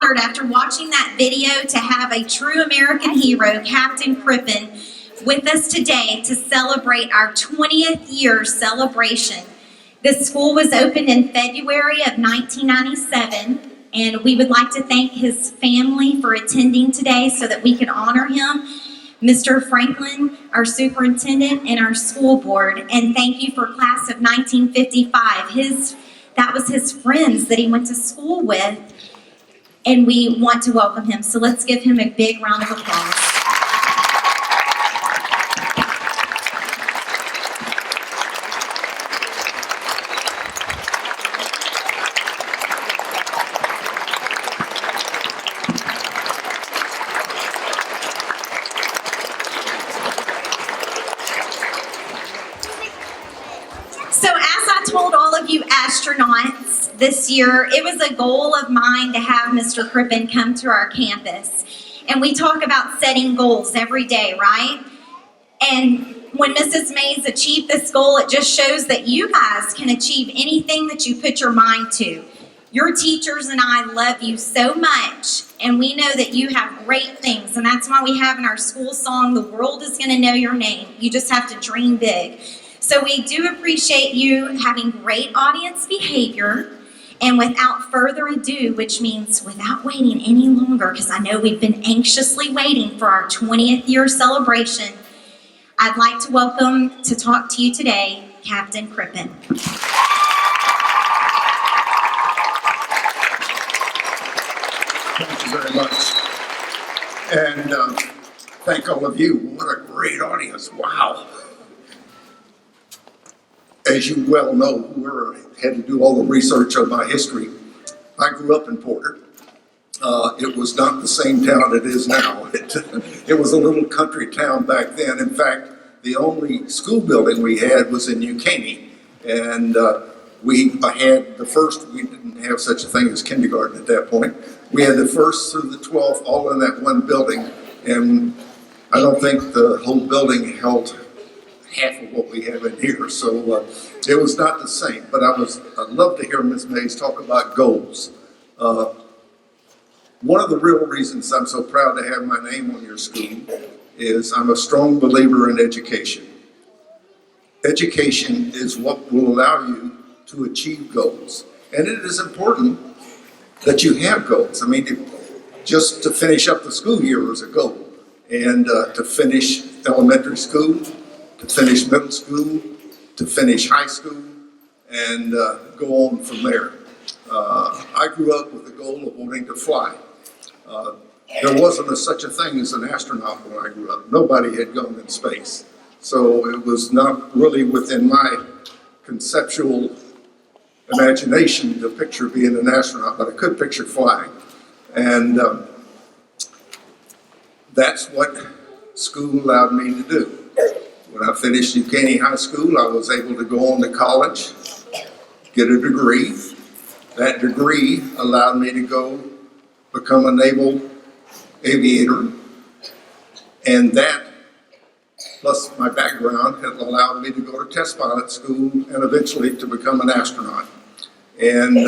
honored after watching that video to have a true American hero, Captain Crippen, with us today to celebrate our 20th year celebration. The school was opened in February of 1997, and we would like to thank his family for attending today so that we can honor him, Mr. Franklin, our superintendent, and our school board. And thank you for class of 1955. That was his friends that he went to school with, and we want to welcome him. So let's give him a big round of applause. So as I told all of you astronauts this year, it was a goal of mine to have Mr. Crippen come to our campus. And we talk about setting goals every day, right? And when Mrs. Mays achieved this goal, it just shows that you guys can achieve anything that you put your mind to. Your teachers and I love you so much, and we know that you have great things, and that's why we have in our school song, the world is going to know your name. You just have to dream big. So we do appreciate you having great audience behavior. And without further ado, which means without waiting any longer, because I know we've been anxiously waiting for our 20th year celebration, I'd like to welcome to talk to you today, Captain Crippen. Thank you very much. And thank all of you. What a great audience. Wow. As you well know, had to do all the research on my history. I grew up in Porter. It was not the same town it is now. It was a little country town back then. In fact, the only school building we had was in New Caney. And we didn't have such a thing as kindergarten at that point. We had the 1st through the 12th all in that one building. And I don't think the whole building held half of what we have in here, so it was not the same. But I'd love to hear Ms. Mays talk about goals. One of the real reasons I'm so proud to have my name on your school is I'm a strong believer in education. Education is what will allow you to achieve goals, and it is important that you have goals. I mean, just to finish up the school year is a goal, and to finish elementary school, to finish middle school, to finish high school, and go on from there. I grew up with the goal of wanting to fly. There wasn't such a thing as an astronaut when I grew up. Nobody had gone in space. So it was not really within my conceptual imagination to picture being an astronaut, but I could picture flying. And that's what school allowed me to do. When I finished New Caney High School, I was able to go on to college, get a degree. That degree allowed me to go become a naval aviator. And that, plus my background, had allowed me to go to test pilot school and eventually to become an astronaut. And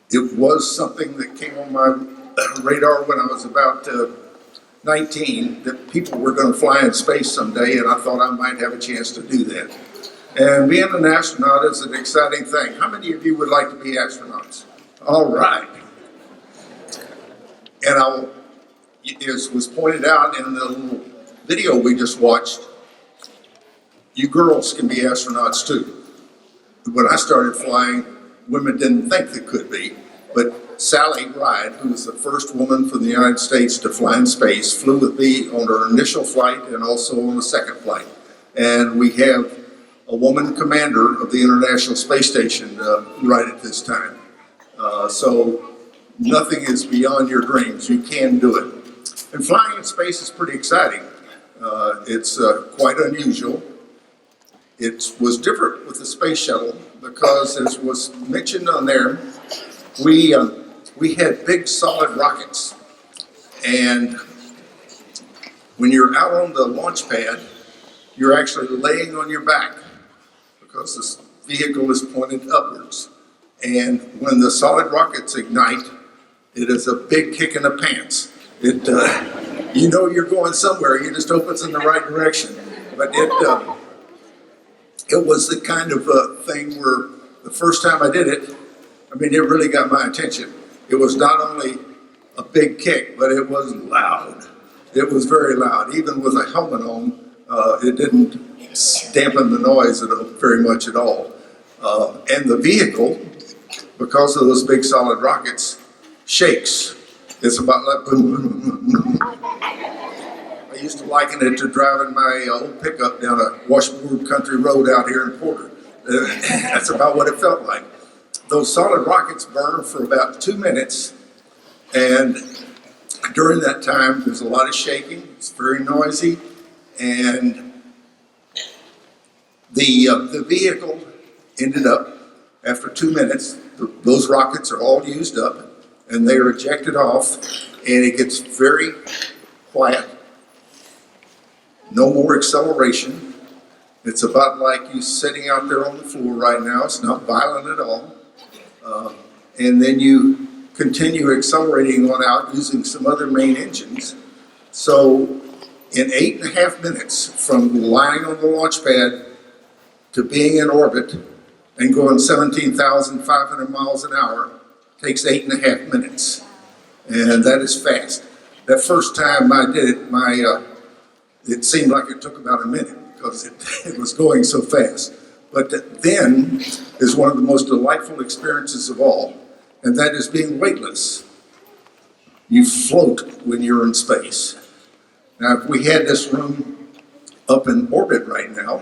it was something that came on my radar when I was about 19, that people were going to fly in space someday, and I thought I might have a chance to do that. And being an astronaut is an exciting thing. How many of you would like to be astronauts? All right. And as was pointed out in the little video we just watched, you girls can be astronauts too. When I started flying, women didn't think they could be, but Sally Ride, who was the first woman from the United States to fly in space, flew with me on her initial flight and also on the second flight. And we have a woman commander of the International Space Station right at this time. So nothing is beyond your dreams. You can do it. And flying in space is pretty exciting. It's quite unusual. It was different with the space shuttle because, as was mentioned on there, we had big solid rockets, and when you're out on the launch pad, you're actually laying on your back because this vehicle is pointed upwards. And when the solid rockets ignite, It is a big kick in the pants. You know you're going somewhere. You just hope it's in the right direction. But it was the kind of thing where the first time I did it, I mean, it really got my attention. It was not only a big kick, but it was loud. It was very loud. Even with a helmet on, it didn't dampen the noise very much at all. And the vehicle, because of those big solid rockets, shakes. It's about like I used to liken it to driving my old pickup down a washboard country road out here in Porter. That's about what it felt like. Those solid rockets burn for about 2 minutes, and during that time there's a lot of shaking. It's very noisy, and the vehicle ended up, after 2 minutes, those rockets are all used up, and they are ejected off, and it gets very quiet. No more acceleration. It's about like you sitting out there on the floor right now. It's not violent at all. And then you continue accelerating on out using some other main engines. So in 8.5 minutes from lying on the launch pad to being in orbit and going 17,500 miles an hour takes 8.5 minutes. And that is fast. That first time I did it, it seemed like it took about a minute because it was going so fast. But then is one of the most delightful experiences of all, and that is being weightless. You float when you're in space. Now, if we had this room up in orbit right now,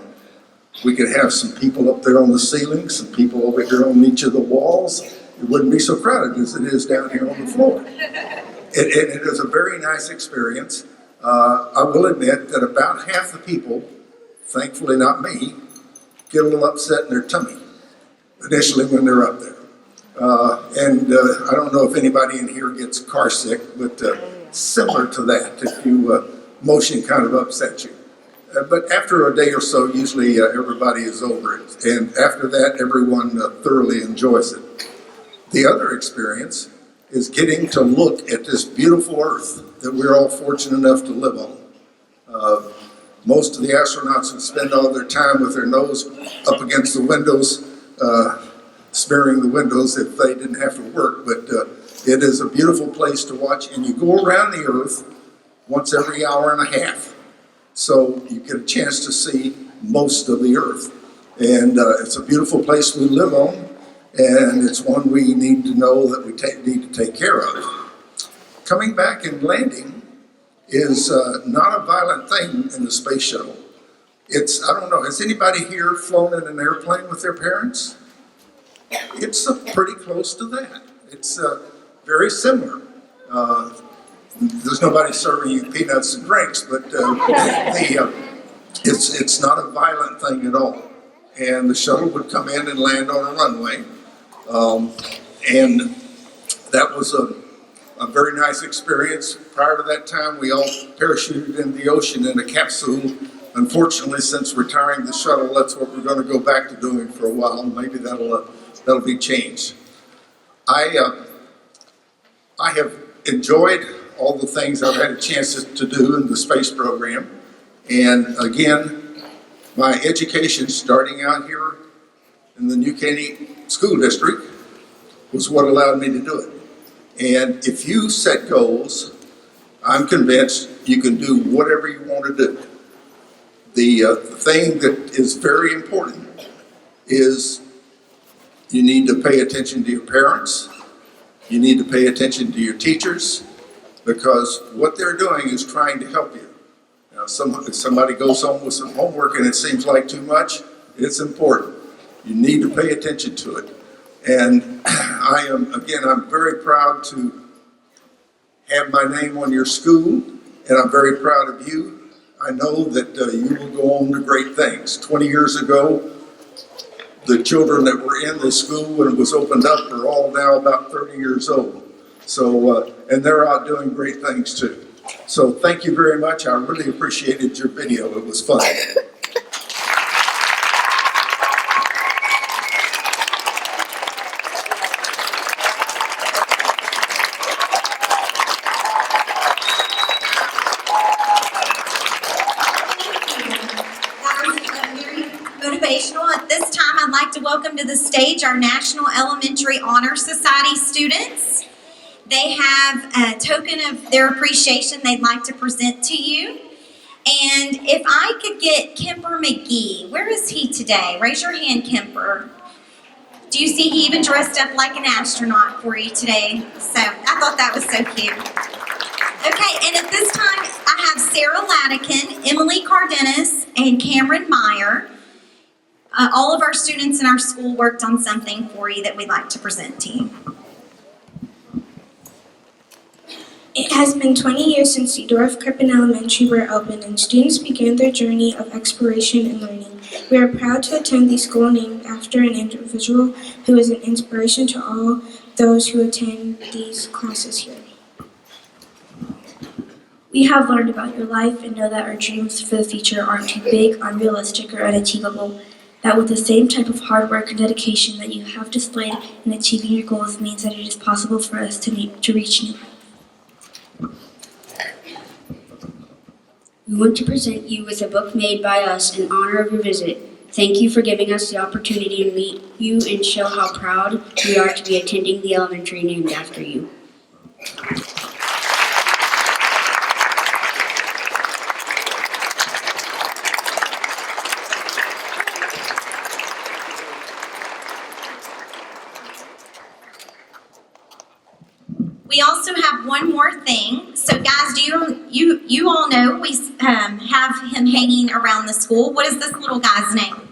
we could have some people up there on the ceiling, some people over here on each of the walls. It wouldn't be so crowded as it is down here on the floor. It is a very nice experience. I will admit that about half the people, thankfully not me, get a little upset in their tummy initially when they're up there. And I don't know if anybody in here gets car sick, but similar to that, if motion kind of upsets you. But after a day or so, usually everybody is over it. And after that, everyone thoroughly enjoys it. The other experience is getting to look at this beautiful Earth that we're all fortunate enough to live on. Most of the astronauts would spend all their time with their nose up against the windows, smearing the windows if they didn't have to work. But it is a beautiful place to watch, and you go around the Earth once every hour and a half. So you get a chance to see most of the Earth. And it's a beautiful place we live on, and it's one we need to know that we need to take care of. Coming back and landing is not a violent thing in the space shuttle. I don't know, has anybody here flown in an airplane with their parents? It's pretty close to that. It's very similar. There's nobody serving you peanuts and drinks, but it's not a violent thing at all. And the shuttle would come in and land on a runway. And that was a very nice experience. Prior to that time, we all parachuted in the ocean in a capsule. Unfortunately, since retiring the shuttle, that's what we're going to go back to doing for a while. Maybe that'll be changed. I have enjoyed all the things I've had a chance to do in the space program. And again, my education starting out here in the New Caney School District was what allowed me to do it. And if you set goals, I'm convinced you can do whatever you want to do. The thing that is very important is you need to pay attention to your parents. You need to pay attention to your teachers, because what they're doing is trying to help you. Now, if somebody goes home with some homework and it seems like too much, it's important. You need to pay attention to it. And I'm very proud to have my name on your school, and I'm very proud of you. I know that you will go on to great things. 20 years ago, the children that were in the school when it was opened up are all now about 30 years old. So, and they're out doing great things too. So thank you very much. I really appreciated your video. It was fun. this time I'd like to welcome to the stage our National Elementary Honor Society students. They have a token of their appreciation they'd like to present to you. And if I could get Kemper McGee, where is he today? Raise your hand, Kemper. Do you see he even dressed up like an astronaut for you today? So I thought that was so cute. Okay, and at this time I have Sarah Latican, Emily Cardenas, and Cameron Meyer. All of our students in our school worked on something for you that we'd like to present to you. It has been 20 years since the doors of Crippen Elementary were opened and students began their journey of exploration and learning. We are proud to attend the school named after an individual who is an inspiration to all those who attend these classes here. We have learned about your life and know that our dreams for the future aren't too big, unrealistic, or unachievable. That with the same type of hard work and dedication that you have displayed in achieving your goals means that it is possible for us to reach new heights. We want to present you with a book made by us in honor of your visit. Thank you for giving us the opportunity to meet you and show how proud we are to be attending the elementary named after you. We also have one more thing. So guys, do you all know we have him hanging around the school? What is this little guy's name?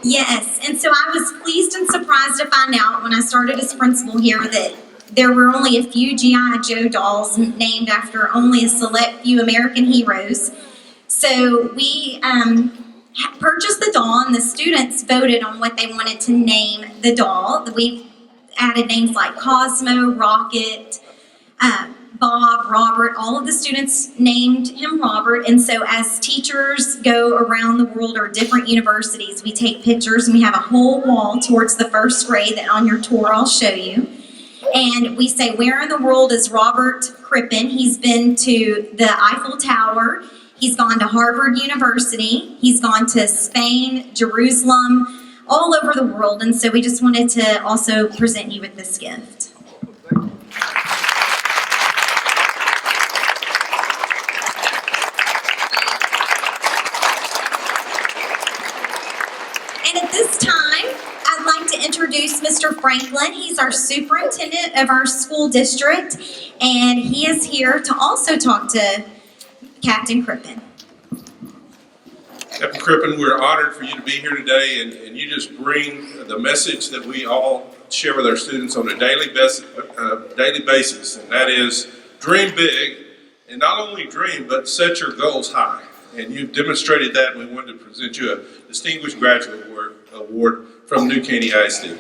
Yes, and so I was pleased and surprised to find out when I started as principal here that there were only a few G.I. Joe dolls named after only a select few American heroes. So we purchased the doll and the students voted on what they wanted to name the doll. We added names like Cosmo, Rocket, Bob, Robert. All of the students named him Robert. And so as teachers go around the world or different universities, we take pictures and we have a whole wall towards the first grade that on your tour I'll show you. And we say, where in the world is Robert Crippen? He's been to the Eiffel Tower. He's gone to Harvard University. He's gone to Spain, Jerusalem, all over the world, and so we just wanted to also present you with this gift. And at this time, I'd like to introduce Mr. Franklin. He's our superintendent of our school district, and he is here to also talk to Captain Crippen. Captain Crippen, we're honored for you to be here today, and you just bring the message that we all share with our students on a daily basis, and that is dream big, and not only dream, but set your goals high. And you've demonstrated that, and we wanted to present you a Distinguished Graduate Award from New NCISD.